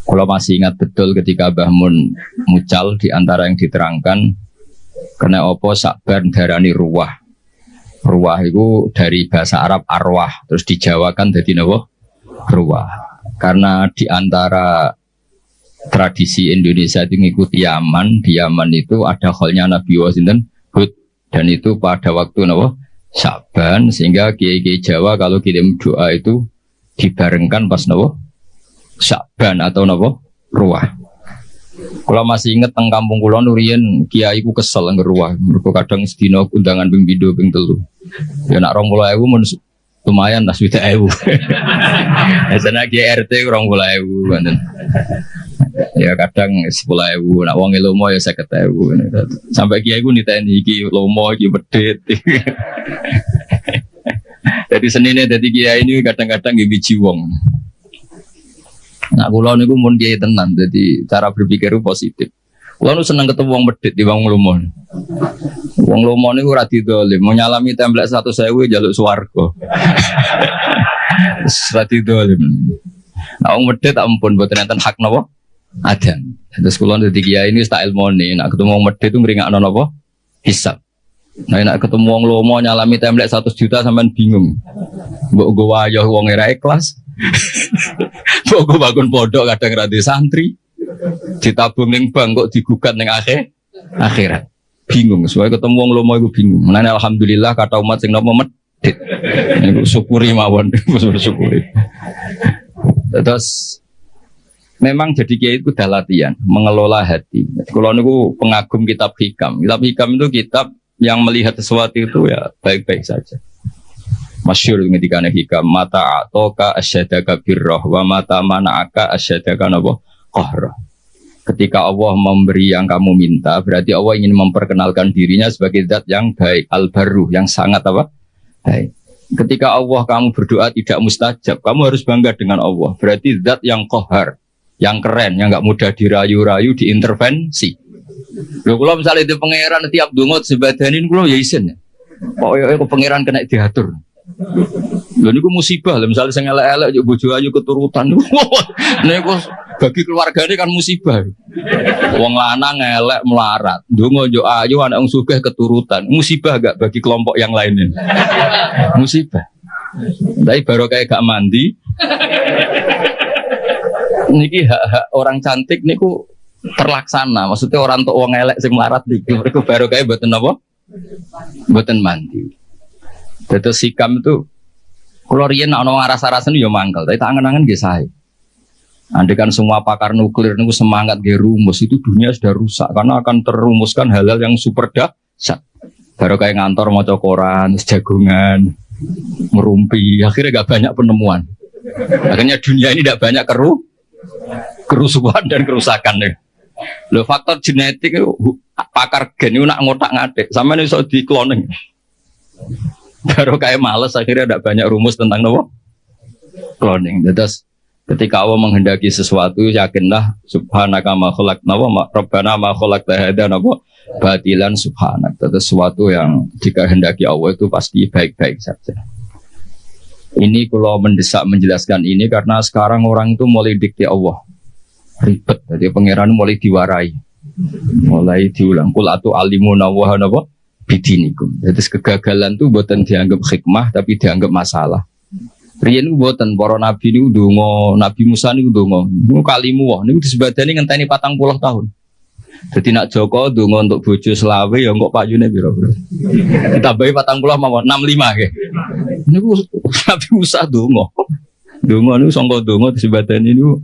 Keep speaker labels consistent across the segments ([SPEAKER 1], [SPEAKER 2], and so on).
[SPEAKER 1] Kalau masih ingat betul ketika Mbah Mun mucal di antara yang diterangkan kena opo sakban darani ruwah. Ruwah itu dari bahasa Arab arwah, terus dijawakan jadi napa? Ruwah. Karena di antara tradisi Indonesia itu mengikuti Yaman, di Yaman itu ada kholnya Nabi Wasinten Hud, dan itu pada waktu napa? Sakban, sehingga kiai-kiai Jawa kalau kirim doa itu dibarengkan pas napa? Sakban atau napa ruwah. Kalau masih inget teng kampung kula nuriyen kiai ku kesel ngeruwah. Mergo kadang sedina undangan ping 2 ping 3. Ya nak 20.000 mun lumayan lah 20.000. Esana kiai RT 20.000 ngoten. Ya kadang 10.000, nak wong lomo ya 50.000. Sampai kiai ku niteni iki lomo iki medhit. Jadi senine dadi kiai ini kadang-kadang nggih biji wong. Nah, kula niku mun kiai tenan, jadi cara berpikir itu positif. Kula nu seneng ketemu wong medhit di wong lomo. Wong lomo niku ora didolim, mau nyalami templek 100.000 njaluk swarga. Ora didolim. Nah, wong medhit ampun mboten enten hak napa? Adan. Terus kula dadi kiai ini tak ilmone, nek ketemu wong medhit itu ngringakno napa? Hisab. Nah, nek ketemu wong lomo nyalami templek 100 juta sampean bingung. Mbok go wayah wong ora ikhlas. Kok bangun pondok kadang ra santri ditabung ning bank kok digugat ning akhirat. Bingung, soalnya ketemu wong lomo iku bingung. Menane alhamdulillah kata umat sing napa medhit. Niku syukuri mawon, syukuri. Terus memang jadi kiai itu udah latihan mengelola hati. Kalau niku pengagum kitab hikam. Kitab hikam itu kitab yang melihat sesuatu itu ya baik-baik saja. Masyhur ketika hikam mata atoka asyadaka birroh wa mata mana'aka asyadaka nabo qahra. Ketika Allah memberi yang kamu minta, berarti Allah ingin memperkenalkan dirinya sebagai zat yang baik, al-barru, yang sangat apa? Baik. Ketika Allah kamu berdoa tidak mustajab, kamu harus bangga dengan Allah. Berarti zat yang qahar, yang keren, yang enggak mudah dirayu-rayu, diintervensi. Lho kula misalnya itu pangeran tiap donga sebadanin kula ya isin. Pokoke pangeran kena diatur. Lho niku musibah lho, misalnya sing elek-elek yo bojo ayu keturutan. Niku bagi keluargane kan musibah. Wong lanang elek melarat, ndonga yo ayu anak wong sugih keturutan. Musibah gak bagi kelompok yang lainnya? Musibah. Tapi baru kayak gak mandi. Niki hak-hak orang cantik niku terlaksana. Maksudnya orang tok wong elek sing melarat niki mereka baru kayak mboten napa? Mboten mandi. Terus hikam itu kalau riyen ana rasa-rasane ya mangkel, tapi tak angen-angen nggih sae. Andaikan semua pakar nuklir niku semangat nggih rumus, itu dunia sudah rusak karena akan terumuskan hal-hal yang super dahsyat. Baru kayak ngantor maca koran, jagungan, merumpi, akhirnya gak banyak penemuan. Akhirnya dunia ini tidak banyak kerusuhan dan kerusakan. Loh faktor genetik itu pakar gen itu nak ngotak-ngatik, sama ini iso di cloning. Baru kayak males akhirnya ada banyak rumus tentang apa? Cloning. Terus ketika Allah menghendaki sesuatu yakinlah subhanaka ma khalaqna wa rabbana ma khalaqta hadza napa batilan subhanak. Terus sesuatu yang dikehendaki Allah itu pasti baik-baik saja. Ini kalau mendesak menjelaskan ini karena sekarang orang itu mulai dikti Allah. Ribet. Jadi pangeran mulai diwarai. Mulai diulang kul atu alimuna wa napa bidinikum. Jadi kegagalan itu buatan dianggap hikmah tapi dianggap masalah. Riyen buatan para nabi ini ndonga, Nabi Musa ini ndonga. Niku kalimu wah niku disebadani ngenteni 40 tahun. Jadi nak Joko ndonga untuk bojo selawe ya kok payune pira-pira. Ditambahi 40 mawon 65 nggih. Niku Nabi Musa ndonga. Ndonga niku sangka ndonga disebadani niku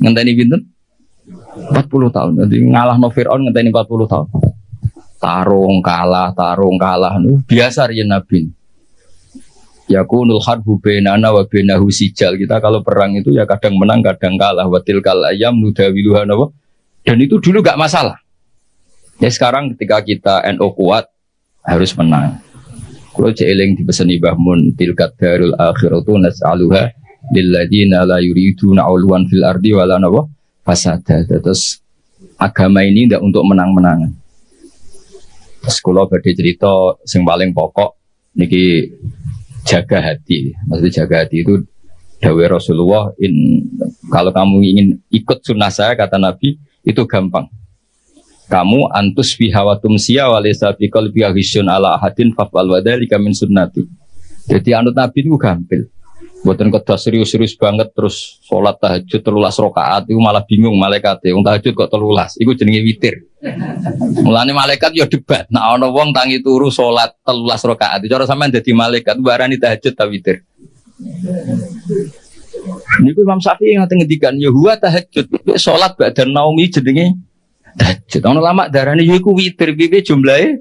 [SPEAKER 1] ngenteni pinten? 40 tahun. Jadi ngalahno Firaun ngenteni 40 tahun. Tarung kalah nu biasa riyen Nabi. Yakunul harbu bainana wa bainahu sijal. Kita kalau perang itu ya kadang menang kadang kalah. Watil kal ayam nudawiluha nawa. Dan itu dulu gak masalah. Ya sekarang ketika kita NU kuat harus menang. Kalau jeeling dipeseni Mbah Mun tilkat darul akhiratu nas'aluha lilladzina la yuriduna ulwan fil ardi wala nawa fasada. Terus agama ini tidak untuk menang-menangan. Terus kalau badhe cerita yang paling pokok niki jaga hati. Maksudnya jaga hati itu Dawe Rasulullah, kalau kamu ingin ikut sunnah saya, kata Nabi, itu gampang. Kamu antus bihawatum siya walisa fi qalbi hisyun ala ahadin fa'al wadhalika min sunnati. Jadi anut Nabi itu gampil. Mboten kedah serius-serius banget terus salat tahajud 13 rakaat itu malah bingung malaikat. Wong tahajud kok 13, iku jenenge witir. Mulane malaikat yo debat. Nek ana wong tangi turu salat 13 rakaat, cara sampean dadi malaikat barani tahajud ta witir. Niku Imam Syafi'i ngoten ngendikan ya huwa tahajud. Salat ba'da naumi jenenge tahajud. Ana lama darani yo iku witir piye jumlahe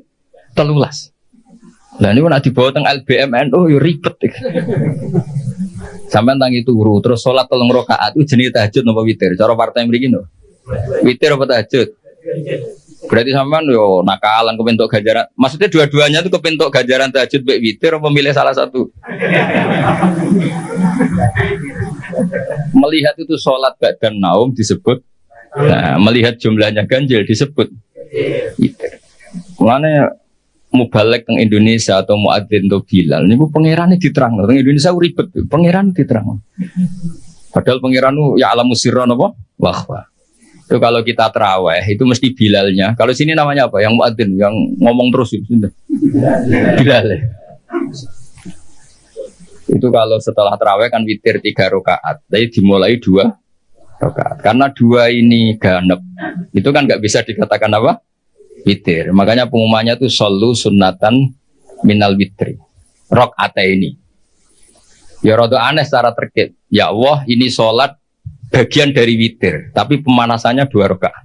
[SPEAKER 1] 13. Lah niku nek dibawa teng LBM NU yo ribet. Sampai tangi turu terus sholat 3 rakaat itu jenis tahajud napa witir? Cara partai mriki no. Witir apa tahajud? Berarti sampean yo nakalan kepentok ganjaran. Maksudnya dua-duanya itu kepentok ganjaran tahajud mek witir apa milih salah satu? Melihat itu sholat badan naum disebut. Nah, melihat jumlahnya ganjil disebut witir. Mulane mubalek teng Indonesia atau muadzin atau Bilal niku pangerane diterang. Teng Indonesia ribet, pangeran diterang. Padahal pangeran ya alamu sirra napa? Wahwa. Itu kalau kita tarawih itu mesti Bilalnya. Kalau sini namanya apa? Yang muadzin yang ngomong terus itu. Bilal. Itu kalau setelah tarawih kan witir 3 rakaat. Tapi dimulai 2 rakaat. Karena 2 ini ganep. Itu kan enggak bisa dikatakan apa? Witir. Makanya pengumumannya itu solu sunnatan minal witri. Rakaat ini. Ya rada aneh secara terkait. Ya Allah, ini sholat bagian dari witir, tapi pemanasannya 2 rakaat.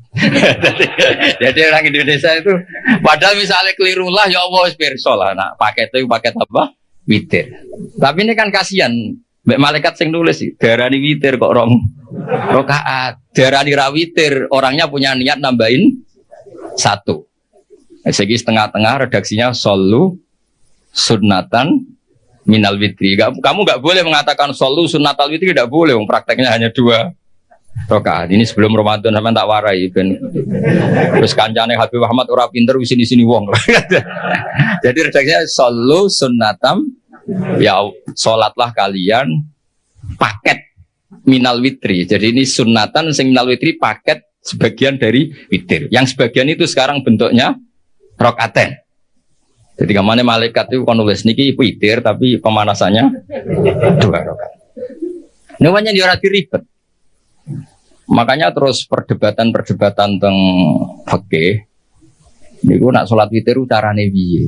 [SPEAKER 1] Jadi orang Indonesia itu padahal misalnya keliru lah ya Allah wis pirsa lah. Nah, paket itu paket apa? Witir. Tapi ini kan kasihan. Mbak malaikat sing nulis darani witir kok rong rakaat. Darani ra witir, orangnya punya niat nambahin 1. Segi setengah-tengah redaksinya solu sunnatan minal witri. Kamu nggak boleh mengatakan solu sunnatal witri, tidak boleh. Prakteknya hanya 2 rakaat. Ini sebelum Ramadan sampean tak warai ben. Terus kancane Habib Ahmad ora pinter wis sini wong. Jadi redaksinya solu sunnatam ya salatlah kalian paket minal witri. Jadi ini sunnatan sing minal witri paket sebagian dari witir. Yang sebagian itu sekarang bentuknya rokaaten. Jadi kemana malaikat itu kan nulis niki witir tapi pemanasannya 2 rakaat. Namanya dia ribet. Makanya terus perdebatan tentang fikih. Niku nak sholat witir carane piye?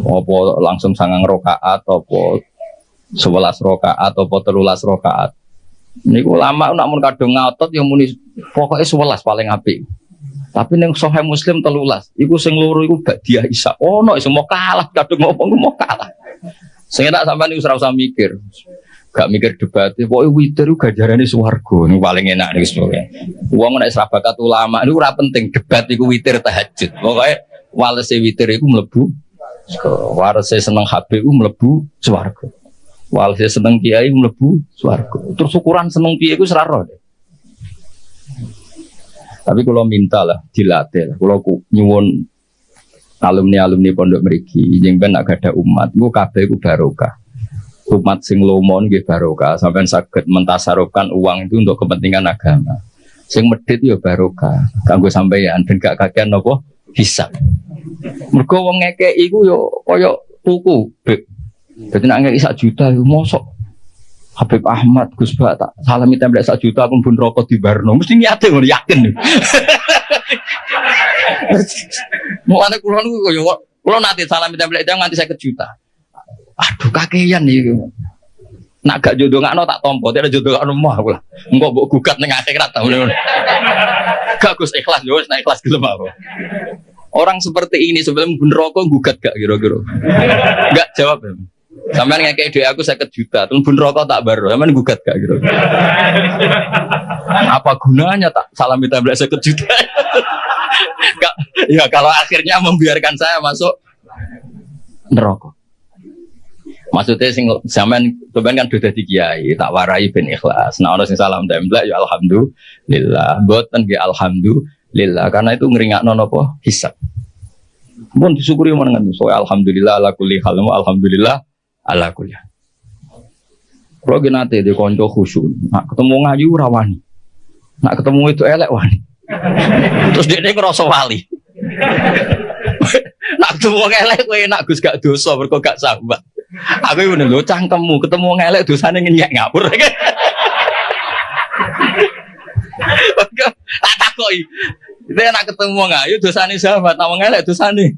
[SPEAKER 1] Apa langsung 9 rakaat apa 11 rakaat apa 13 rakaat? Niku lama nak mun kadung ngotot ya muni pokoke 11 paling apik. Tapi ning Sahih Muslim 13, iku sing loro iku Ba'diyah Isya. Ono iso mau kalah kadung ngomong mau kalah. Sing tak sampean iku ora usah mikir. Gak mikir debat, pokoke witir iku ganjarane swarga. Niku paling enak niku semoga. Wong nek sahabat ulama niku ora penting debat iku witir tahajud. Pokoke walese witir iku mlebu warese seneng HP iku mlebu swarga. Walese seneng kiai mlebu swarga. Terus ukuran seneng piye iku ora roh. Tapi kalau minta lah dilatih, kalau nyuwun alumni pondok mriki, jeung ben agak ada umat, gue kabeh gue barokah. Umat sing lomo nggih barokah, sampean saged mentasarufkan uang itu untuk kepentingan agama. Sing medhit ya barokah, kanggo sampeyan ben gak kakean napa hisab. Mergo wong ngekeki iku yo kaya tuku, Beb. Dadi nek ngekeki 1 juta yo mosok Habib Ahmad, Gus Ba tak salami template 1 juta aku pun rokok di Barno. Mesti niate ngono yakin. Mau ana kula niku yo kula nate salami template nganti 50 juta. Aduh kakean iki. Nak gak jodoh ngakno tak tampa, tak jodoh ngakno mah aku lah. Engko mbok gugat ning akhirat ta ngono. Gak Gus ikhlas yo wis nek ikhlas gelem aku. Orang seperti ini sebelum pun rokok gugat gak kira-kira. Enggak jawab ya. Sampeyan ngekek duit aku 50 juta, terus pun rokok tak baru, sampeyan gugat gak gitu. Apa gunanya tak salami tablet 50 juta? Gak, ya kalau akhirnya membiarkan saya masuk neraka. Maksudnya sing sampean kan sudah di kiai, tak warai ben ikhlas. Nah ono sing salam template ya alhamdulillah, mboten nggih alhamdulillah karena itu ngringakno napa hisab. Mun disyukuri menengan, so alhamdulillah ala kulli hal, alhamdulillah ala kulli. Kalau gini nanti di konco khusyuk, nak ketemu ngayu rawani, nak ketemu itu elek wani. Terus dia ngerasa wali. Nak ketemu elek, gue nak gus gak dosa, berkok gak sahabat. Aku ini lo cangkemmu, ketemu elek dosanya ngenyek ngapur. Tak takoi. Itu nak ketemu ngayu dosanya sahabat, nama elek dosanya.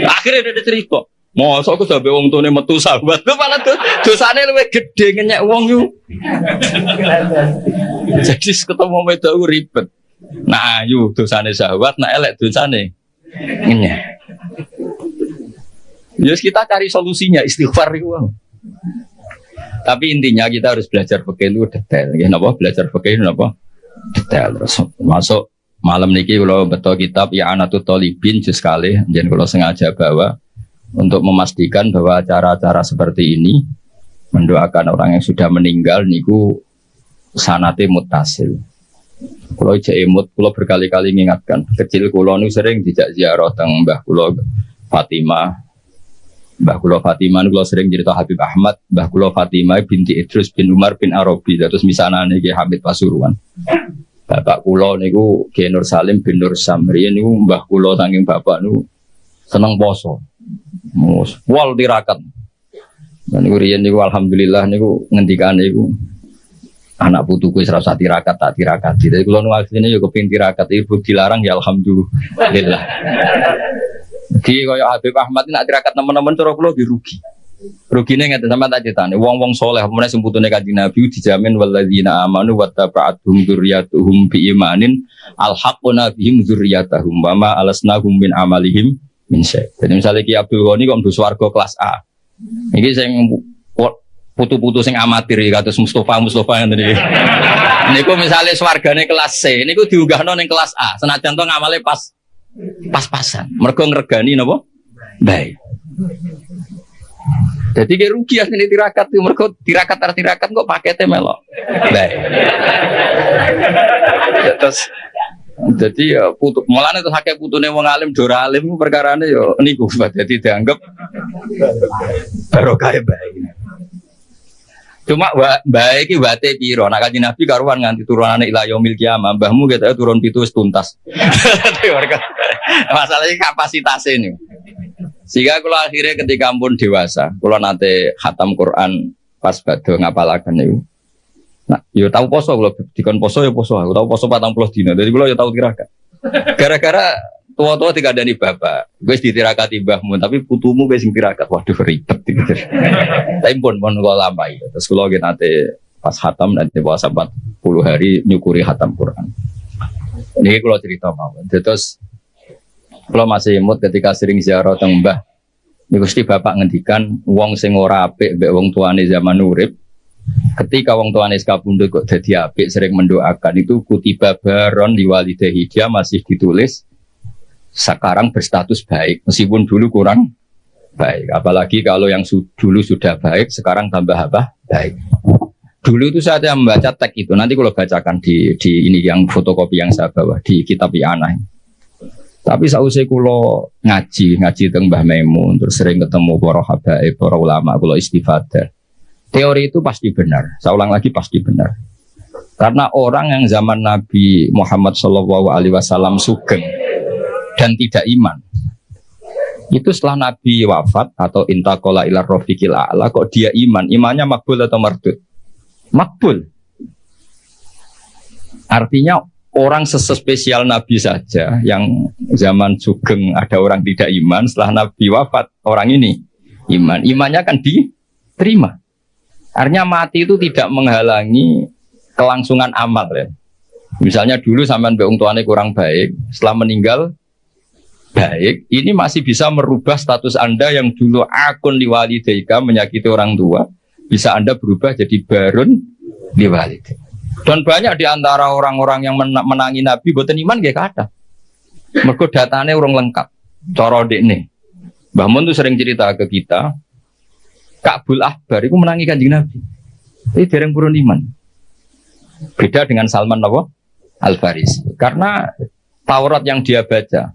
[SPEAKER 1] Akhirnya dia cerita. Mosok aku sampe wong tune metu sahabat ku malah dosane luwih gedhe ngenyek wong yo. Jadi ketemu wedok ribet. Nah, ayu dosane sahabat, nah elek dosane ngenyek. Ya kita cari solusinya istighfar itu. Tapi intinya kita harus belajar fikih itu detail. Ya napa belajar fikih napa? Detail terus masuk malam niki kalau betul kitab ya Anatut Thalibin juz kali jen kalau sengaja bawa untuk memastikan bahwa acara-acara seperti ini mendoakan orang yang sudah meninggal niku sanate muttasil. Kalau ijek emut, kalau berkali-kali mengingatkan kecil kulo nu sering dijak ziarah teng Mbah kulo Fatimah. Mbah kulo Fatimah kulo sering cerita Habib Ahmad, Mbah kulo Fatimah binti Idrus bin Umar bin Arabi, terus misanane Ki Hamid Pasuruan. Bapak kulo niku Ki Nur Salim bin Nur Samri niku mbah kulo saking bapak niku seneng poso. Wal tirakat. Dan niku riyen niku alhamdulillah niku ngendikane niku anak putuku wis ora usah tirakat tak tirakati. Dadi kula nu asline yo kepengin tirakat ibu dilarang ya alhamdulillah. Jadi kaya Habib Ahmad nak tirakat teman-teman cara kula dirugi. Rugine ngeten sampean tak critane wong-wong saleh meneh sing putune Kanjeng Nabi dijamin walladzina amanu wattaba'atuhum dzurriyyatuhum biimanin alhaqna bihim dzurriyyatahum wa ma alasnahum min amalihim min syai'. Jadi misalnya Ki Abdul Ghani kok mlebu swarga kelas A. Iki sing putu-putu sing amatir kados Mustofa ngene iki. Niku misale swargane kelas C, niku diunggahno ning kelas A. Senajan to ngamale pas-pasan. Mergo ngregani napa? Baik. Jadi kayak rugi asli tirakat itu, mereka tirakat kok paketnya melok. Baik. Terus, jadi ya putu, malah itu haknya putune wong alim, dora alim perkarane yo niku, jadi dianggap barokah baik. Cuma baik iki wate piro, nak Kanjeng Nabi karuan nganti turunane ila yaumil qiyamah, mbahmu gitu turun pitu wis tuntas. Masalahnya kapasitasnya nih. Sehingga kalau akhirnya ketika pun dewasa, kalau nanti khatam Quran pas badhe ngapalaken niku. Nah, yo tahu poso kalau dikon poso ya poso, aku tahu poso 40 dina. Jadi kalau yo tahu tirakat. Gara-gara tua-tua dikandani bapak, wis ditirakati mbahmu, tapi putumu wis sing tirakat. Waduh ribet gitu. Tapi pun kula lampahi. Terus kula nanti pas khatam nanti puasa 40 hari nyukuri khatam Quran. Ini kula cerita mawon. Terus kalau masih imut ketika sering ziarah teng mbah, Gusti bapak ngendikan wong sing ora apik mbek wong tuane zaman urip, ketika wong tuane kabundut kok dadi apik sering mendoakan itu kutiba baron liwalidahi, dia masih ditulis sekarang berstatus baik meskipun dulu kurang baik. Apalagi kalau yang dulu sudah baik sekarang tambah apa? Baik. Dulu itu saya membaca teks itu, nanti kalau bacakan di ini yang fotokopi yang saya bawa di kitab I'anah. Tapi sausé kula ngaji teng Mbah Maimun, terus sering ketemu para habaib, para ulama, kula istifadah. Teori itu pasti benar. Saya ulang lagi pasti benar. Karena orang yang zaman Nabi Muhammad SAW sugeng dan tidak iman, itu setelah Nabi wafat atau intaqala ila rafiqil a'la kok dia iman, imannya makbul atau mardud? Makbul. Artinya orang sespesial Nabi saja yang zaman sugeng ada orang tidak iman, setelah Nabi wafat orang ini iman, imannya kan diterima. Artinya mati itu tidak menghalangi kelangsungan amal ya. Misalnya dulu sampean mbek wong tuane kurang baik, setelah meninggal baik, ini masih bisa merubah status Anda yang dulu akun liwalidaika menyakiti orang tua, bisa Anda berubah jadi barun liwalidaika. Dan banyak di antara orang-orang yang menangi Nabi boten iman nggih kathah. Mergo datane urung lengkap. Cara ndekne. Mbah Mun tuh sering cerita ke kita, Ka'bul Ahbar iku menangi Kanjeng Nabi. Tapi dereng purun iman. Beda dengan Salman Al-Farisi. Karena Taurat yang dia baca,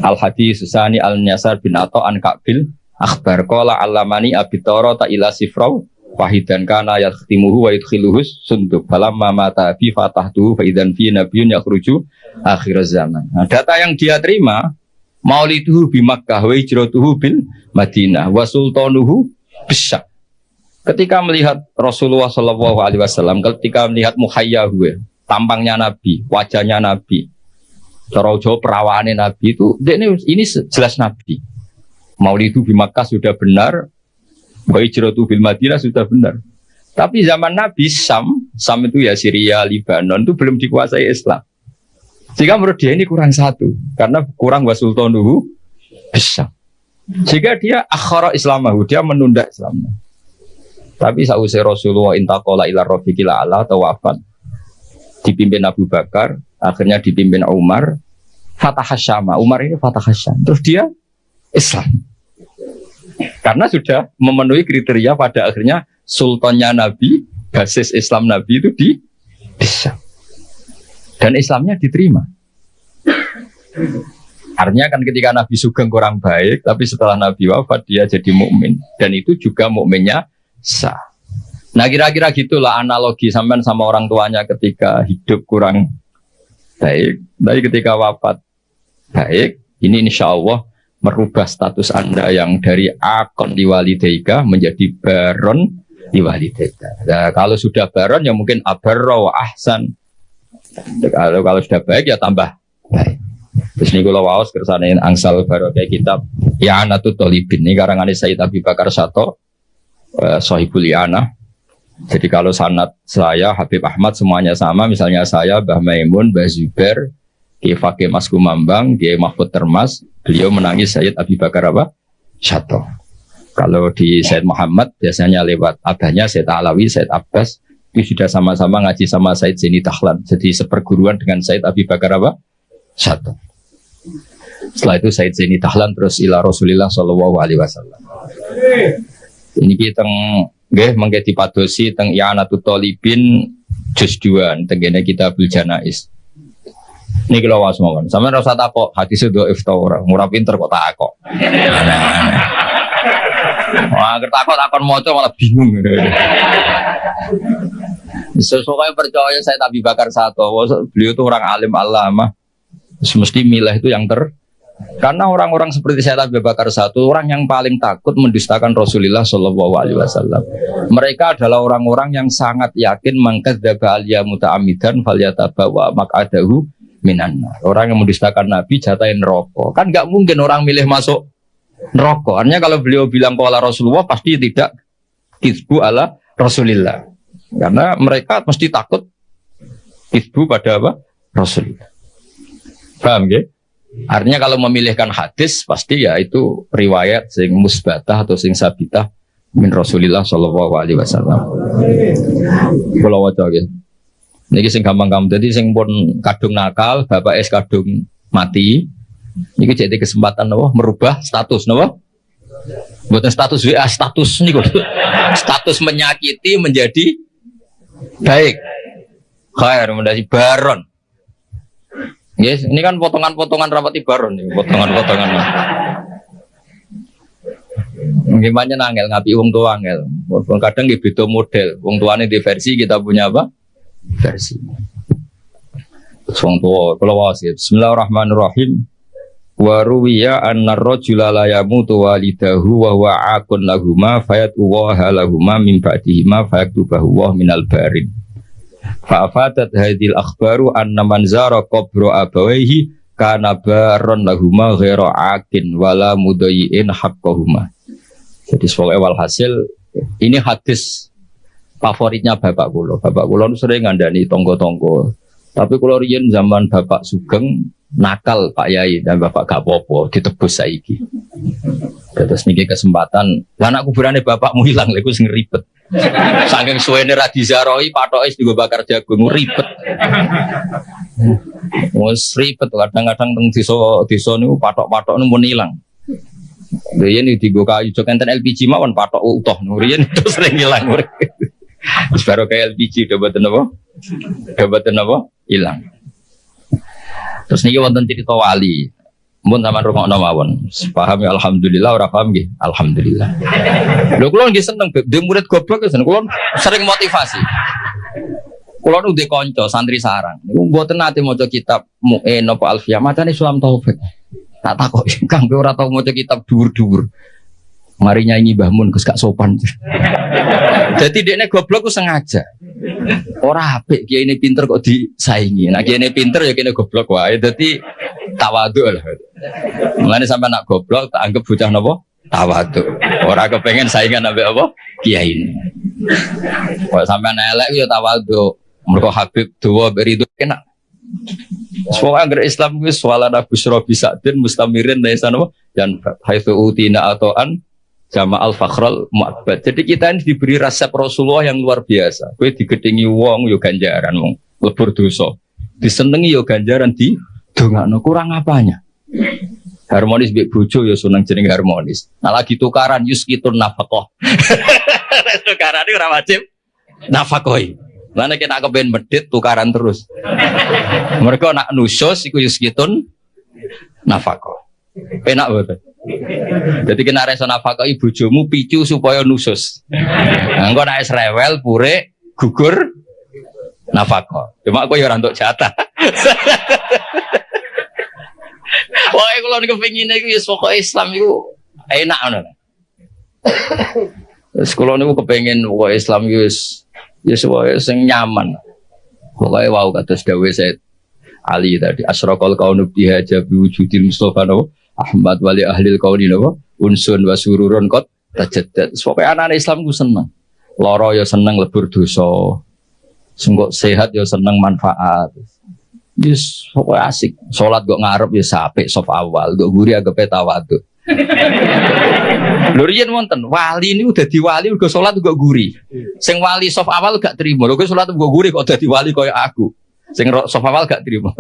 [SPEAKER 1] Al-Hadis Susani Al-Nyasar bin Atha an Ka'bil Akhbar qala allamani abi Taurat ila sifrau wahidan kana yakhtimuhu wa yudkhiluhu sunduk falamma mata bi fatahtu fa idzan fi nabiyyun yakhruju akhir zaman. Nah, data yang dia terima mauliduhu bi Makkah wa hijratuhu bil Madinah wa sultanuhu bisyam. Ketika melihat Rasulullah sallallahu alaihi wasallam, ketika melihat muhayyahu, tampangnya Nabi, wajahnya Nabi, cara Jawa perawaane Nabi itu ini jelas Nabi. Maulidu di Makkah sudah benar, wa hijratu bil Madinah sudah benar. Tapi zaman Nabi Sam itu ya Syria, Lebanon itu belum dikuasai Islam. Sehingga menurut dia ini kurang satu, karena kurang wa sultanuhu bisyam. Sehingga dia akhara Islamahu, dia menunda Islamnya. Tapi sausai Rasulullah intaqala ila rafiqil a'la tawafan, dipimpin Abu Bakar, akhirnya dipimpin Umar, Fatah Syam. Umar ini Fatah Syam. Terus dia Islam. Karena sudah memenuhi kriteria pada akhirnya sultannya Nabi, basis Islam Nabi itu di Syam. Dan Islamnya diterima. Artinya kan ketika Nabi Sugeng kurang baik, tapi setelah Nabi wafat dia jadi mukmin, dan itu juga mukminnya sah. Nah kira-kira gitulah analogi sampean sama orang tuanya ketika hidup kurang baik, tapi ketika wafat baik. Ini insya Allah merubah status Anda yang dari akon liwalidaika menjadi baron liwalidaika. Nah, kalau sudah baron ya mungkin abarra wa ahsan. Kalau sudah baik ya tambah baik. Terus ini kalau waos kersane angsal baru kayak kitab I'anatul Thalibin ini karangan Sayyid Abi Bakar Sato, Sohibul I'anah. Jadi kalau sanad saya Habib Ahmad semuanya sama, misalnya saya Mbah Maimun, Mbah Zubair, Kiai Fakih Mas Kumambang, Kiai Mahfud Termas, beliau menangis Sayyid Abi Bakar Sato. Kalau di Sayyid Muhammad biasanya lewat abahnya Sayyid Alawi, Sayyid Abbas, itu sudah sama-sama ngaji sama Sayyid Zaini Dahlan. Jadi seperguruan dengan Sayyid Abi Bakar Sato. Setelah itu Sayyid Zaini Dahlan terus ila Rasulillah sallallahu alaihi wasallam. Ini kita nggih mengke dipadosi teng I'anatul Thalibin juz 2 tengene Kitabul Janaiz. Niki lho wae mawon. Sampeyan ora usah takok hadis dhaif ta ora. Ora pinter kok takok. Wah, takon maca malah bingung. Sesuai percaya saya Abi Bakar Sato, beliau itu orang alim alama. Mesti milah itu yang karena orang-orang seperti saya Abu Bakar Sato, orang yang paling takut mendustakan Rasulullah Shallallahu Alaihi Wasallam. Mereka adalah orang-orang yang sangat yakin mangkadzdzaba aliyya muta'ammidan falyatabawa maq'adahu minan nar. Orang yang mendustakan Nabi jatahin neraka. Kan nggak mungkin orang milih masuk neraka. Artinya kalau beliau bilang qala Rasulullah pasti tidak kizbu ala Rasulillah. Karena mereka mesti takut kizbu pada apa? Rasulullah. Paham ya? Artinya kalau memilihkan hadis pasti ya itu riwayat sing musbatah atau sing sabitah min Rasulillah sallallahu alaihi wasallam. Kula waca nggih. Niki sing gampang-gampang dadi sing pun kadung nakal, bapak es kadung mati. Niki jadi kesempatan napa merubah status napa? Mboten status WA, status niku. Status menyakiti menjadi baik. Khair menjadi baron. Yes, ini kan potongan-potongan rapati baron nih, potongan-potongan. Gimana nangel ngapi wong tua angel. Kadang nggih beda model. Wong tuane di versi kita punya apa? Versi. Wong tua kalau wasit. Bismillahirrahmanirrahim. Wa ruwiya anna ar-rajula la yamutu walidahu wa huwa aqun lahumma fayatuwaha lahumma min ba'dihima fayaktubahu wa minal barin. Fa'afadat hadhil akhbaru anna man zara qabra abawaihi kana baron lahuma ghaira akin wala mudayyin haqqahuma. Jadi sebagai walhasil ini hadis favoritnya bapak kula. Bapak kula sering ngandani tonggo-tonggo. Tapi kula riyen zaman Bapak Sugeng nakal Pak Yai dan Bapak gak apa-apa ditebus saiki. Terus niki kesempatan, lah anak kuburane bapakmu hilang lha iku sing ribet. Saking suwene ra diziarahi patoke digo bakar jagung ribet. Wes ribet kadang-kadang teng desa niku patok-patok niku pun ilang. Riyen digo kayu jok enten LPG mawon patok utuh riyen terus sering ilang. Wis baru kayak LPG do boten apa? Do boten apa? Ilang. Terus niki wonten cerita wali. Mun sampean rungokno mawon. Paham ya alhamdulillah, ora paham nggih. Alhamdulillah. Lho kula nggih seneng dhe murid goblok seneng kula sering motivasi. Kula nu ndek kanca santri sarang. Niku mboten nate maca kitab Mu'in apa Alfiyah, macane Sulam Taufik. Tak takoki, Kang kowe ora tau maca kitab dhuwur-dhuwur. Mari nyanyi Mbah Mun Gus gak sopan. Jadi dekne goblok ku sengaja. Ora apik kiai ini pinter kok disaingi. Nah kiai ini pinter ya kene goblok wae. Dadi tawadhu lah. Mulane sampe nak goblok tak anggap bocah napa? Tawadhu. Ora kepengen saingan ambek apa? Kiai ini. Kok sampean elek ya tawadhu. Mergo Habib duwa berido enak. Semua agar Islam wis walana busra bisadin mustamirin laisa napa? Dan haitsu utina atoan Jama'al Fakhral Mu'abbad. Jadi kita ini diberi resep Rasulullah yang luar biasa. Kowe digedhingi wong yo ganjaran wong lebur dosa. Disenengi yo ganjaran di dongakno kurang apanya. Harmonis mbek bojo yo seneng jeneng harmonis. Nah lagi tukaran yuskitun nafaqah. Tukaran iki ora wajib nafaqoi. Lah nek nak kepen medhit tukaran terus. Mereka nak nusus iku yuskitun nafaqah. Penak betul. Jadi kena reso nafkahi bojomu picu supaya nusus. Engko nek rewel pure gugur nafkah. Cuma aku ya ora entuk jatah. Pokoke kula niku pengine iku ya pokoke Islam iku enak ngono. Wis kula niku kepengin pokoke Islam iku wis pokoke sing nyaman. Pokoke wau kados dawuh Said Ali tadi asraqal kaunu bihaja biwujudil Mustafa Ahmad wali ahlil kauni napa unsun wa sururun qad tajaddad. Pokoke anak Islam ku seneng. Lara ya seneng lebur dosa. Sengko sehat ya seneng manfaat. Yes, pokoke asik. Salat kok ngarep ya apik saf awal, kok guri agape tawadhu. Lho riyen wonten wali niku dadi wali uga salat kok guri. Sing wali saf awal gak trimo. Lho kok salat kok guri kok dadi wali kaya aku. Sing saf awal gak trimo.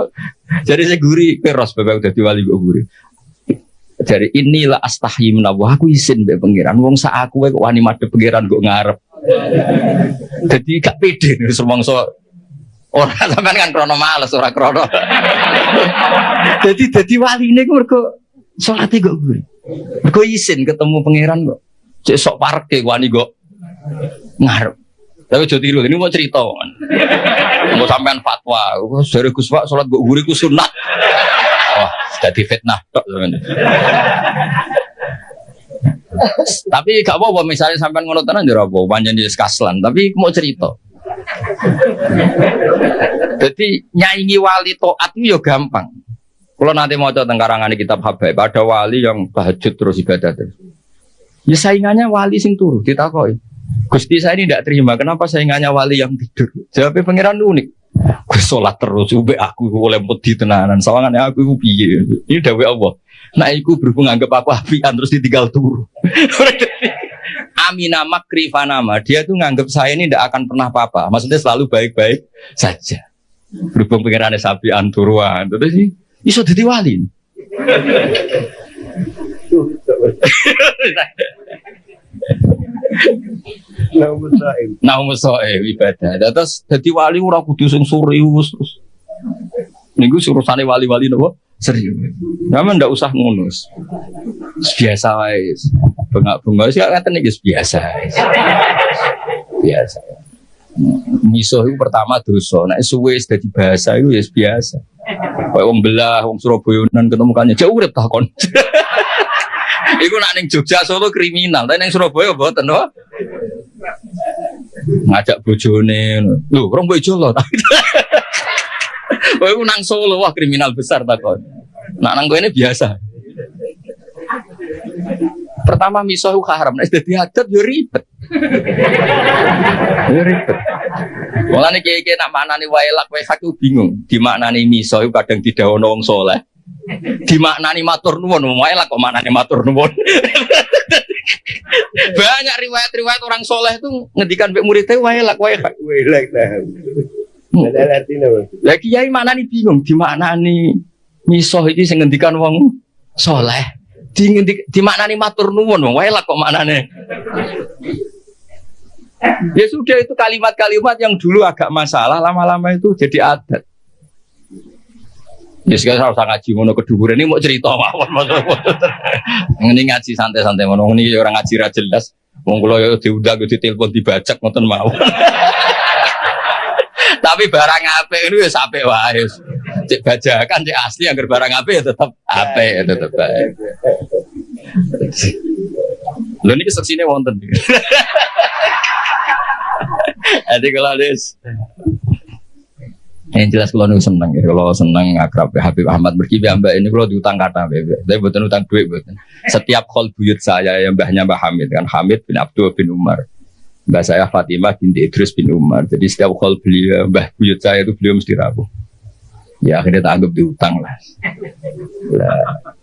[SPEAKER 1] Jadi sing guri peros bapak dadi wali kok guri. Dari inilah astahyi menawa aku izin mbek pangeran wong sak aku kok wani madhep pangeran kok ngarep. Dadi gak pede semangsa ora sampean kan krono males ora krono. Dadi waline ku mergo salate kok kuwi. Mergo izin ketemu pangeran kok. Cek sok parek wani kok ngarep. Tapi aja tiru ini mau cerita kan. Mau sampean fatwa, dari Gus Pak salat kok guri ku sunat. Wah, jadi fitnah tok sebenarnya. Tapi gak apa-apa misalnya sampean ngono tenan yo ora apa, pancen wis kaslan, tapi mau cerita. Jadi nyaingi wali taat itu yo gampang. Kalau nanti mau coba karangan kitab Habaib, ada wali yang tahajud terus ibadah terus. Ya saingannya wali sing turu ditakoki. Gusti saya ini tidak terima, kenapa saingannya wali yang tidur? Jawabnya pangeran unik. Gue sholat terus, ube aku oleh putih tenanan, sawangannya aku piye. Ini dawai Allah. Nah, aku berhubung anggap aku apian terus ditinggal turu. Amina makri fanama, dia tuh nganggap saya ini tidak akan pernah apa-apa. Maksudnya selalu baik-baik saja. Berhubung pengirannya sapian turuan, terus sih, iso jadi wali. Naum soe ibadah. Terus dadi wali ora kudu sing serius terus. Niku urusane wali-wali napa? Serius. Sampeyan ndak usah ngono. Biasa wae. Bengak-bengok sik ngaten iki biasa. Biasa. Miso itu pertama dosa. Nek suwe wis dadi bahasa iku ya biasa. Kayak wong belah, wong Surabayanan ketemu kanca jauh urip takon. Iku nak ning Jogja Solo kriminal, tapi ning Surabaya mboten no. Ngajak bojone, lho rong bojo lho. Kowe iku nang Solo wah kriminal besar takon. Nak nang kene biasa. Pertama miso ku haram, nek dadi adat yo ribet. Yo ribet. Mulane iki nak maknani wae lak wae hak bingung. Dimaknani miso iku kadang didhawuhna wong saleh. Dimaknani matur nuwun, wae lah kok maknane matur nuwun. Banyak riwayat-riwayat orang soleh itu ngendikan mbek muridnya wae lah wae lah. Ada artinya Bang. Lah kiai maknani bingung dimaknani misoh iki sing ngendikan wong soleh. Dimaknani matur nuwun, wae lah kok maknane. Ya sudah itu kalimat-kalimat yang dulu agak masalah lama-lama itu jadi adat. Ya sekarang harus ngaji ngono kedhuwur ini mau cerita mawon. Ngene ngaji santai-santai ngono ini orang ngaji ra jelas. Wong kula yo diundang yo ditelepon dibajak ngoten mawon. Tapi barang apik itu ya apik wae. Cek bajakan cek asli anggar barang apik ya tetep apik ya tetep baik. Lho niki seksine wonten. Jadi kalau yang jelas kalau nu seneng ya, kalau seneng akrab Habib Ahmad Berkibi Mbak ini kalau diutang kata bebek, tapi bukan utang duit bukan. Setiap call buyut saya yang mbahnya Mbah Hamid kan, Hamid bin Abdul bin Umar, mbah saya Fatimah binti Idris bin Umar. Jadi setiap call beliau mbah buyut saya itu beliau mesti rapuh. Ya akhirnya tak anggap diutang lah.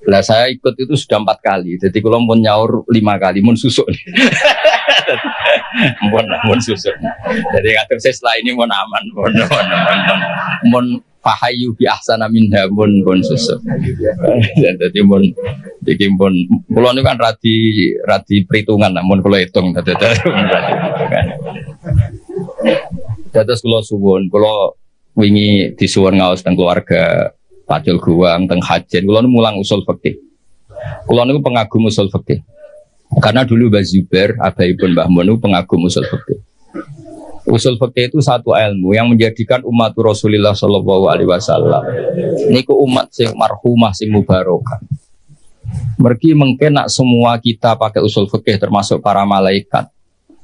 [SPEAKER 1] Lah saya ikut itu sudah 4 kali. Jadi kalau mau nyaur 5 kali, mau susuk. Mon susuk. Jadi ngatur saya setelah ini mon aman, mon fahayu bi ahsana minha mon susuk. Jadi mon bikin mon. Kalau ini kan radi perhitungan, namun kalau hitung terus kalau suwon, kalau wingi disuwun ngaos teng keluarga Pacul Guwang teng Hajen, kula mulang usul fikih. Kula niku pengagum usul fikih. Karena dulu Mbah Zubair, abaipun Mbah Mun pengagum usul fikih. Usul fikih itu satu ilmu yang menjadikan umat Rasulullah sallallahu alaihi wasallam niku umat sing marhumah sing mubarakah. Mergi mungkin nak semua kita pakai usul fikih termasuk para malaikat.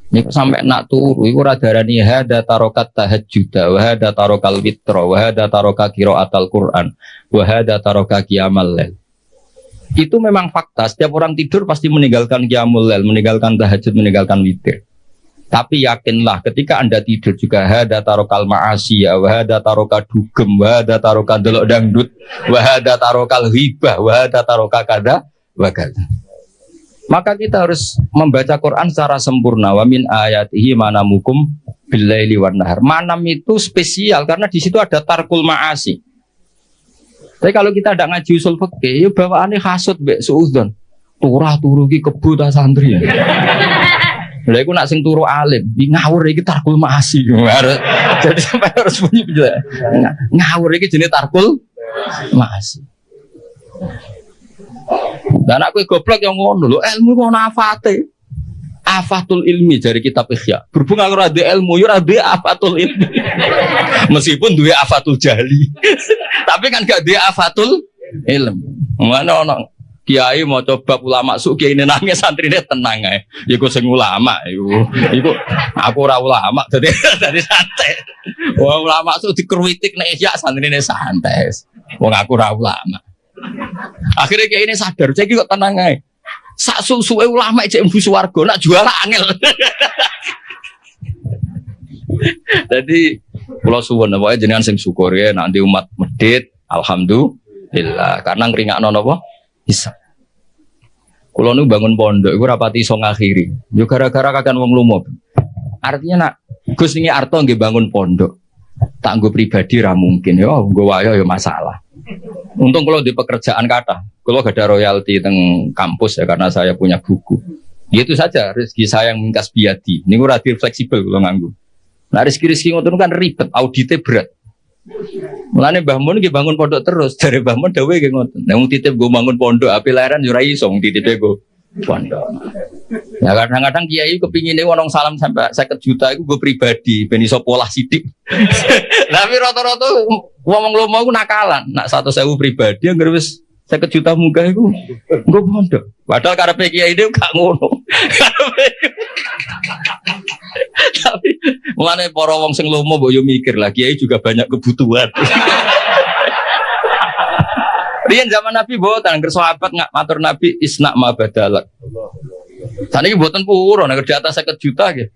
[SPEAKER 1] Niku sampai nak turu iku ora darani hada tarokat tahajjud wa hada tarokal witra wa hada taroka qiraatal Quran wa hada taroka qiyamal lail. Itu memang fakta, setiap orang tidur pasti meninggalkan qiyamul lail, meninggalkan tahajud, meninggalkan witir. Tapi yakinlah ketika Anda tidur juga hada tarokal ma'asi wa hada taroka dugem wa hada taroka delok dangdut wa hada tarokal ghibah wa hada taroka kada wa kada. Maka kita harus membaca Quran secara sempurna. Wa min ayatihi manamukum billaili wan nahar. Manam itu spesial karena di situ ada tarkul ma'asi. Tapi kalau kita tidak ngaji usul fikih, ya bawaane hasud mbek suudzon. Turah turu ki kebu ta santri. Lha iku nak sing turu alim, ngawur iki tarkul ma'asi. Jadi sampai harus bunyi ngawur iki jenenge tarkul ma'asi. Dan aku goblok yang ngono lho, ilmu kok ana afate. Afatul ilmi dari kitab Ihya. Berhubung aku ora ilmu, yo ora afatul ilmi. Meskipun duwe afatul jahli. Tapi kan gak duwe afatul ilmi. Mana ono kiai mau coba ulama suk kiai nangis santrine tenang ae. Iku sing ulama iku aku ora ulama dadi santai. Wong ulama suk dikruwitik nek Ihya santrine santai. Wong aku ora ulama. Akhirnya kayak ini sadar, saya kok tenang aja. Sak suwe ulama cek mlebu swarga, nak jual angel. Jadi kula suwun pokoke jenengan sing syukur ya nanti umat medhit, alhamdulillah. Karena ngringakno napa? Bisa. Kula nu bangun pondok iku rapati iso ngakhiri. Yo gara-gara kakan wong lumo. Artinya nak Gus niki arto nggih bangun pondok. Tak nggo pribadi ra mungkin yo, nggo wayo yo masalah. Untung kalau di pekerjaan kata, kalau gak ada royalti teng kampus ya karena saya punya buku. Itu saja rezeki saya yang mingkas biadi. Ini gue ratir fleksibel kalau nganggu. Nah rezeki ngoten kan ribet, auditnya berat. Mulane Mbah Mun nggih bangun pondok terus, dari Mbah Mun dawuh nggih ngoten. Nek titip gue bangun pondok, api lahiran yo ora iso titipe gue pondok. Ya kadang-kadang kiai kepingine wong salam sampai 50 juta iku gue pribadi ben iso polah sithik. Tapi rata-rata wong lomo iku nakalan. Nak 100.000 pribadi anggere wis 50 juta munggah iku nggo pondok. Padahal karepe kiai dhewe gak ngono. Tapi mulane para wong sing lomo mbok yo mikir lah kiai juga banyak kebutuhan. Riyen zaman Nabi boten ngger sahabat ngak matur Nabi isna ma badalak. Saniki mboten purun nek di atas 50 juta nggih.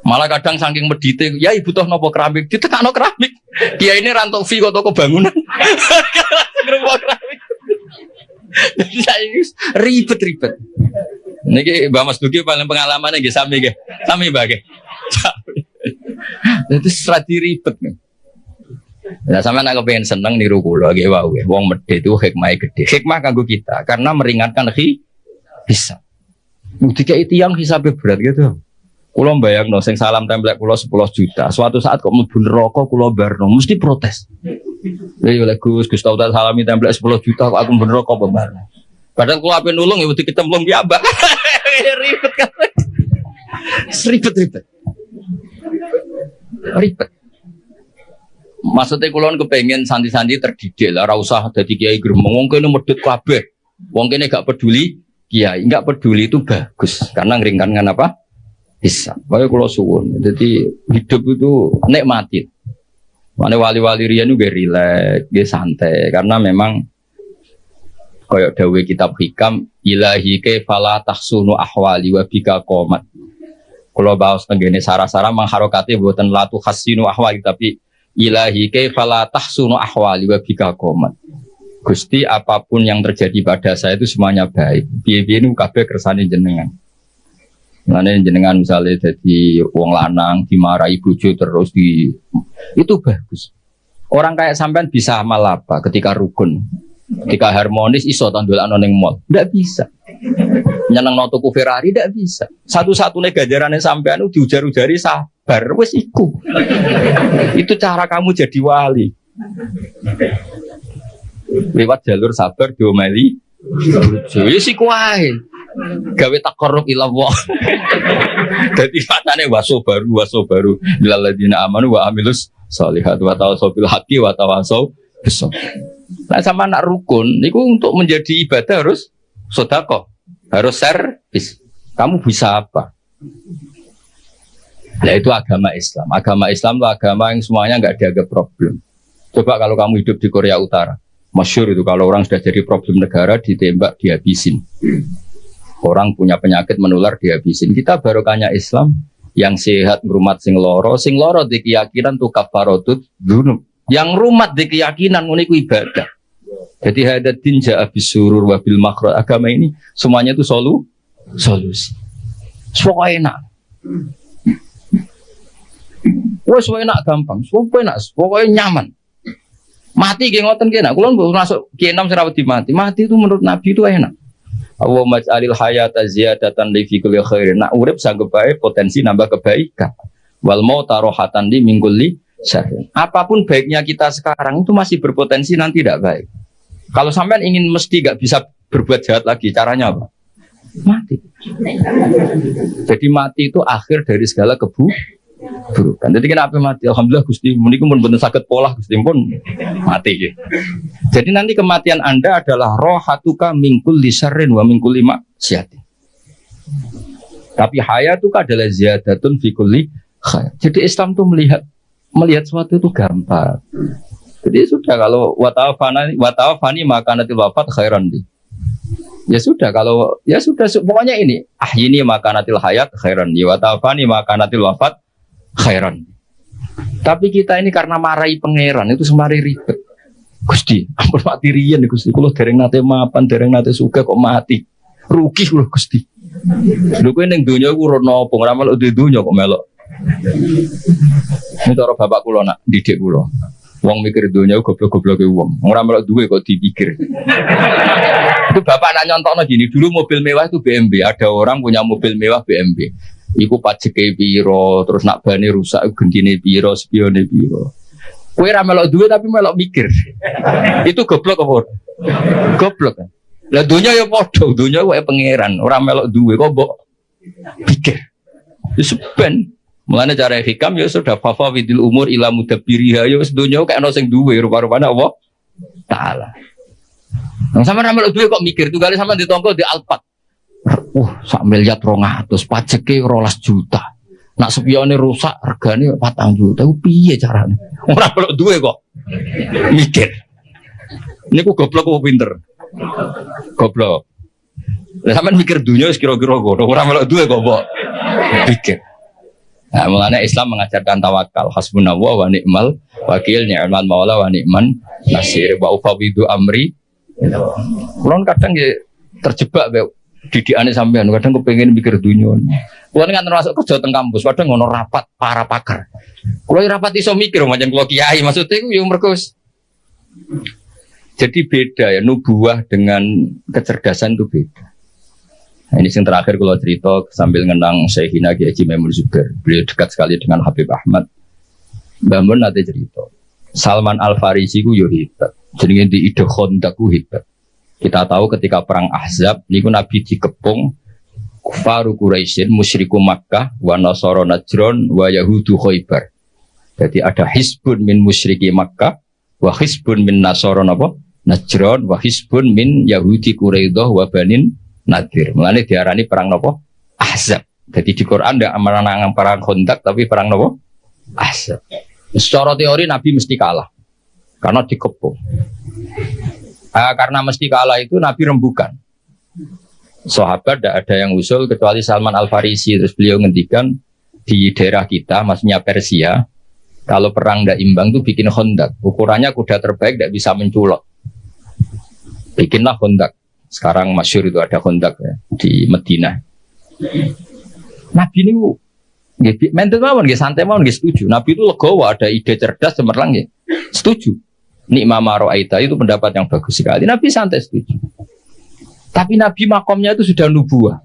[SPEAKER 1] Malah kadang saking medite, ya ibu toh nopo keramik, ditekakno keramik. Kiai ini rantok fee kok toko bangunan. Ngrembak keramik. Ribet-ribet. Niki Mbak Mas Duki paling pengalaman nggih sami nggih. Sami Mbak nggih. Itu strati ribet nih. Nah sampean nek pengen seneng niru kula nggih wae. Wong medhit itu hikmah gede. Hikmah kanggo kita karena meringankan hisab. Dikai tiyang hisabe berat gitu. Kula mbayangno sing salam templek kula 10 juta. Suatu saat kok mlebu neraka kula barno mesti protes. Lha oleh Gus tau tak salami template 10 juta kok aku bener kok bebar. Padahal kalau ape nulung ya wedi kecemplung piambak. Ribet kan. Ribet. Maksudnya kulon kepengen santri-santri terdidik lah, ora usah dadi kiai gremeng. Wong kene medhit kabeh. Wong kene gak peduli kiai, enggak peduli itu bagus karena ngeringankan apa? Bisa. Bae kula suwun. Jadi hidup itu nikmati. Mane wali-wali riyen juga rileks, nggih santai karena memang kaya dawuh kitab hikam ilahi kaifa tahsunu ahwali wa bika qomat. Kula baos tenggene sara-sara mangharokate mboten latu hasinu ahwali tapi ilahi kaifa tahsunu ahwali wa bika qomat. Gusti apapun yang terjadi pada saya itu semuanya baik. Piye-piye niku kabeh kersane jenengan. Mane jenengan misalnya jadi wong lanang dimarahi bojo terus itu bagus. Orang kayak sampean bisa amal apa ketika rukun, ketika harmonis iso tandolakno ning mall. Ndak bisa. Nyenengno tuku Ferrari ndak bisa. Satu-satunya ganjarane sampean itu diujar-ujari sabar wis iku. Itu cara kamu jadi wali. Lewat jalur sabar diomeli ya si kuahe gawe takarrub ila Allah. Dadi matane waso baru lil ladina amanu wa amilus sholihat wa tawassaw bil haqqi wa tawassaw bis sabr. Nah sama anak rukun niku untuk menjadi ibadah harus sedekah, harus servis. Kamu bisa apa? Nah itu agama Islam. Agama Islam itu agama yang semuanya enggak dianggap problem. Coba kalau kamu hidup di Korea Utara, masyhur itu kalau orang sudah jadi problem negara ditembak dihabisin. Orang punya penyakit menular dihabisin. Kita barokahnya Islam yang sehat ngrumat sing loro di keyakinan tuh kafaratut dzunub. Yang rumat di keyakinan ngono iku ibadah. Jadi hadatin ja'a bisurur wa bil makhraj. Agama ini semuanya itu solusi. Semua enak. Wes enak gampang, semua enak, pokoknya nyaman. Mati ge ngoten kene. Kula masuk Ki Enam serawati mati. Mati itu menurut Nabi itu enak. Allahumma ij'alil hayata ziyadatan li fi kulli khairin. Nak urip sanggup bae potensi nambah kebaikan. Wal mauta rohatan li min kulli syarrin. Apapun baiknya kita sekarang itu masih berpotensi nanti tidak baik. Kalau sampean ingin mesti enggak bisa berbuat jahat lagi, caranya apa? Mati. Jadi mati itu akhir dari segala keburukan. Jadi kenapa mati? Alhamdulillah Gusti, muniku mun bener saged polah Gusti pun mati. Jadi nanti kematian Anda adalah rohatuka mingkul lisarrin wa mingkul lima siatin. Tapi hayatuka adalah ziyadatun fi kulli khair. Jadi Islam tuh melihat sesuatu itu gampang. Jadi sudah kalau watawafani maka nanti wafat khairan di. Ya sudah kalau ya sudah pokoknya ini ini maka nanti hayat khairan di watawafani maka nanti wafat khairan. Tapi kita ini karena marahi pangeran itu semari ribet. Gusti, ampun mati riyen Gusti. Kula dereng nate mapan, dereng nate suka kok mati. Rugi kula Gusti. Lho kowe ning donya iku ora napa, ora melok di donya kok melok. Ini cara bapak kula nak didik kula. Wong mikir donya goblok-gobloke wong. Ora melok duwe kok dipikir. Itu bapak nak nyontokno gini, dulu mobil mewah itu BMW. Ada orang punya mobil mewah BMW. Iku pajeke piro, terus nak bane rusak gendine piro, spione piro. Kowe ora melok duwe tapi melok mikir. Itu goblok apa? Goblok kan. Lah donya ya padha, donya wae pangeran, ora melok duwe kok mbok pikir. Wis ben. Mulane cara hikam ya sudah fafa widil umur ila mudabbiriha ya wis donya kok ana sing duwe rupa-rupane Allah taala. Nang sampean melok duwe kok mikir tunggale sampean ditongko di Alphard. Sak miliar 200 pajeke 12 juta. Nak spione rusak regane 4 juta. Piye carane? Ora perlu duwe kok. Mikir. Niku goblok apa pinter? Goblok. Lah sampean mikir dunia wis kira-kira ngono. Ora melok duwe kok mbok pikir. Nah, mulane Islam mengajarkan tawakal. Hasbunallah wa ni'mal wakil, ni'mal maula wa ni'man nasir. Wa ufawidu amri. Kulon kadang ya terjebak didikane sampean, kadang kepengin mikir dunia. Kuwi kan termasuk kerja teng kampus, kadang ngono rapat para pakar. Kulo rapat iso mikir macam kulo kiai, maksudnya iku yo mergo. Jadi beda ya, nubuah dengan kecerdasan itu beda. Nah, ini yang terakhir kalau cerita sambil ngenang Syekhina Kiai Haji Maimun Zubair. Beliau dekat sekali dengan Habib Ahmad. Mbah Mun nanti cerita. Salman Al Farisi ku yo hebat. Jenenge di ide Khandaq ku hebat. Kita tahu ketika perang Ahzab niku Nabi dikepung kufaru Quraisyin, musyriku Makkah, wa nasara Najran, wa yahudu Khaybar. Jadi ada hisbun min musyriki Makkah, wa hisbun min nasara napa? Najran, wa hisbun min yahudi Quraidah wa banin Nadir. Mulane diarani perang napa? Ahzab. Jadi di Quran ndak menang perang Khandaq tapi perang napa? Ahzab. Secara teori Nabi mesti kalah karena dikepung. Karena mesti kalah itu Nabi rembukan. Sahabat tidak ada yang usul kecuali Salman Al Farisi. Terus beliau ngendikan di daerah kita, maksudnya Persia, kalau perang tidak imbang tuh bikin Khandaq. Ukurannya kuda terbaik tidak bisa menculot. Bikinlah Khandaq. Sekarang masyhur itu ada Khandaq ya, di Madinah. Nabi ini mental mawon, santai mawon, setuju. Nabi itu legowo, ada ide cerdas, cemerlang, setuju. Nikmah maro'aita itu pendapat yang bagus sekali. Nabi santai setuju. Tapi Nabi makomnya itu sudah nubuah.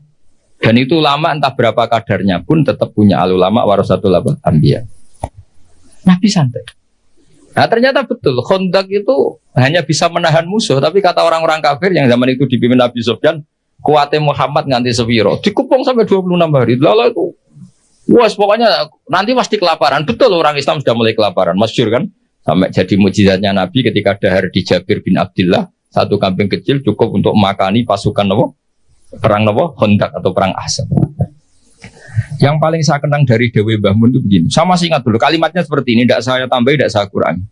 [SPEAKER 1] Dan itu ulama entah berapa kadarnya pun tetap punya ulama warasatul anbiya. Nabi santai. Nah ternyata betul, Khandaq itu hanya bisa menahan musuh. Tapi kata orang-orang kafir yang zaman itu dipimpin Nabi Sufyan, kuatnya Muhammad nganti sepiro, dikepung sampai 26 hari. Lalu itu wah, pokoknya nanti pasti kelaparan. Betul, orang Islam sudah mulai kelaparan. Masyhur kan? Sampai jadi mukjizatnya Nabi ketika dahar di Jabir bin Abdullah, satu kambing kecil cukup untuk makani pasukan perang Khandaq atau perang Ahzab. Yang paling saya kenang dari Dewi Mbah Mun itu begini. Sama masih ingat dulu kalimatnya seperti ini. Tidak saya tambah, tidak saya kurangi.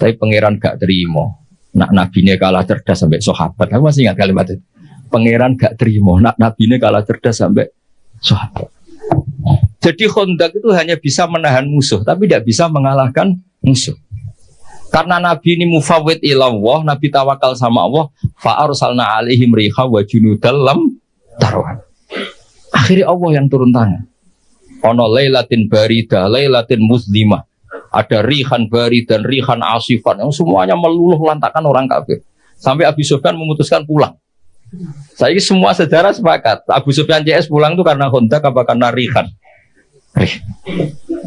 [SPEAKER 1] Tapi pangeran gak terima. Nak nabinya kalah cerdas sampai sahabat. Aku masih ingat kalimat itu. Pangeran gak terima. Nak nabinya kalah cerdas sampai sahabat. Jadi Khandaq itu hanya bisa menahan musuh, tapi tidak bisa mengalahkan musuh. Karena Nabi ini mufawwid ilallah, Nabi tawakal sama Allah, fa arsalna alaihim riha wa junudal lam tarawhan. Akhirnya Allah yang turun tangan. Ono lailatin barida, lailatin muslimah. Ada rihan bari dan rihan asifan yang semuanya meluluh lantakan orang kafir. Sampai Abu Sufyan memutuskan pulang. Saya semua sejarah sepakat. Abu Sufyan CS pulang itu karena Khandaq apa karena rihan?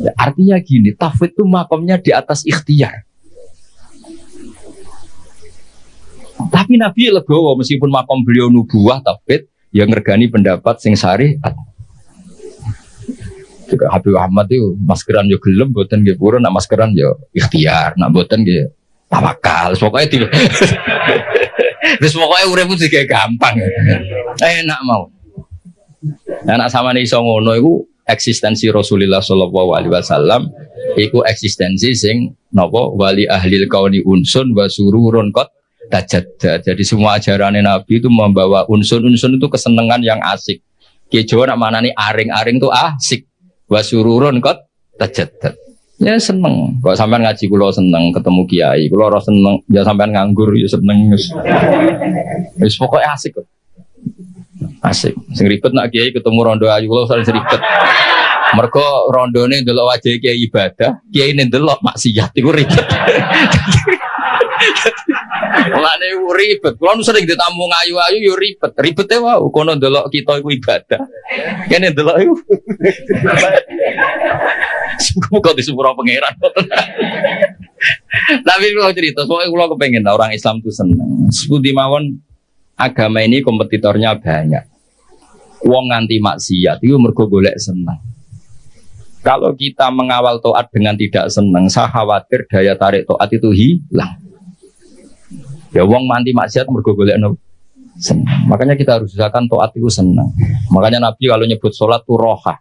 [SPEAKER 1] Ya, artinya gini, tafwid itu makomnya di atas ikhtiar. Tapi Nabi legowo meskipun makom beliau nubuah tafwid yang ngergani pendapat sing syariat. Juga Habib Ahmad itu maskeran yo gelem boten nggih purun, nak maskeran yo ikhtiar, nak boten nggih tawakal. Pokoknya di terus pokoknya urip itu juga gampang. Enak mau. Anak sama nih iso ngono iku eksistensi Rasulullah sallallahu alaihi wasallam iku eksistensi sing napa wali ahlil kauni unsun wa sururun qad tajadda. Jadi semua ajaran Nabi itu membawa unsun-unsun itu kesenangan yang asik. Ki Jawa nak manani aring-aring itu asik. Wa sururun qad tajadda. Ya seneng. Kok sampean ngaji kula seneng, ketemu kiai kula ora seneng, ya sampean nganggur ya seneng. Wis pokoke asik kok. Asik. Sing ribet nak kiai ketemu rondo ayu kula sering ribet. Mergo rondone ndelok wajah kiai ibadah, kiai ndelok maksiat iku ribet. Mulane ribet. Kulo sering ditamu ayu-ayu yo ribet. Ribete wae kono ndelok kita iku ibadah. Kene ndelok iku. Kok disepuro pangeran. Tapi kalau cerita, soalnya kalau kepengen orang Islam itu seneng. Seperti mawon agama ini kompetitornya banyak. Wong nganti maksiat itu mergo golek seneng. Kalau kita mengawal taat dengan tidak seneng, saya khawatir daya tarik taat itu hilang. Ya wong nganti maksiat mergo golek seneng. Makanya kita harus usahakan taat itu seneng. Makanya Nabi kalau nyebut sholat itu rohah.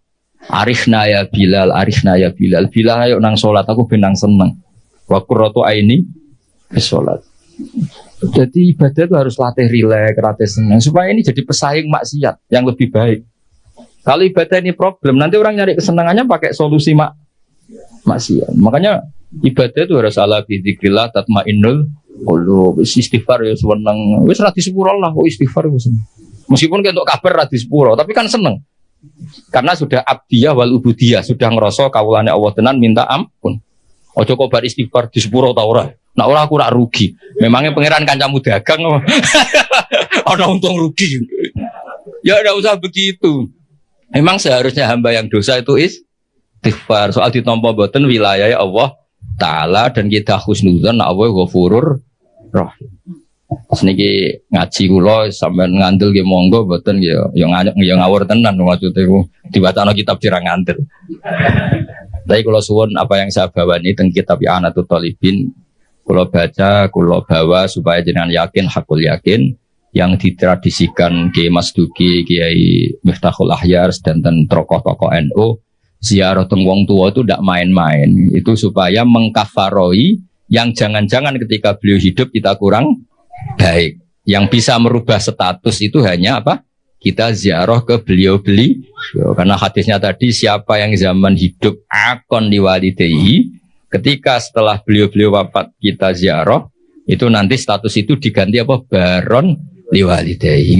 [SPEAKER 1] Arifna ya Bilal, arifna ya Bilal. Bilal ayo nang sholat, aku benang seneng. Wa qurratu aini fi sholat. Jadi ibadah itu harus latih rileks, latih seneng supaya ini jadi pesaing maksiat yang lebih baik. Kalau ibadah ini problem, nanti orang nyari kesenangannya pakai solusi maksiat. Makanya ibadah itu harus ala bidzikrillah tatmainnul qulub. Istighfar ya seneng. Wis ra disepuro lah kok istighfar wis. Meskipun kentuk kabar ra disepuro, tapi kan seneng. Karena sudah abdiyah wal ubudiyah, sudah ngerasa kawulane Allah tenan minta ampun. Ojo kok bar istighfar di sepuro ta ora. Nah ora aku rak rugi. Memangnya pangeran kancamu dagang. Ana untung rugi. Ya enggak usah begitu. Memang seharusnya hamba yang dosa itu istighfar. Soal ditampa boten wilayah Allah taala dan kita husnudzon Allah ghafurur rahim. Seniki ngaji kula sampean ngandel nggih monggo mboten ya ngawur tenan maksudnya ku diwacana kitab sira ngandel. Tapi kula suwun apa yang saya bawa ini teng kitab I'anatul Thalibin kula baca, kula bawa supaya jenengan yakin hakul yakin yang ditradisikan Kiai Mas Duki, Kiai Miftahul Ahyar dan tokoh-tokoh NU ziarah teng wong tua itu tidak main-main. Itu supaya mengkafaroi yang jangan-jangan ketika beliau hidup kita kurang baik. Yang bisa merubah status itu hanya apa? Kita ziarah ke beliau-beliau. Karena hadisnya tadi siapa yang zaman hidup akon liwalidayhi, ketika setelah beliau-beliau wafat kita ziarah, itu nanti status itu diganti apa? Baron liwalidayhi.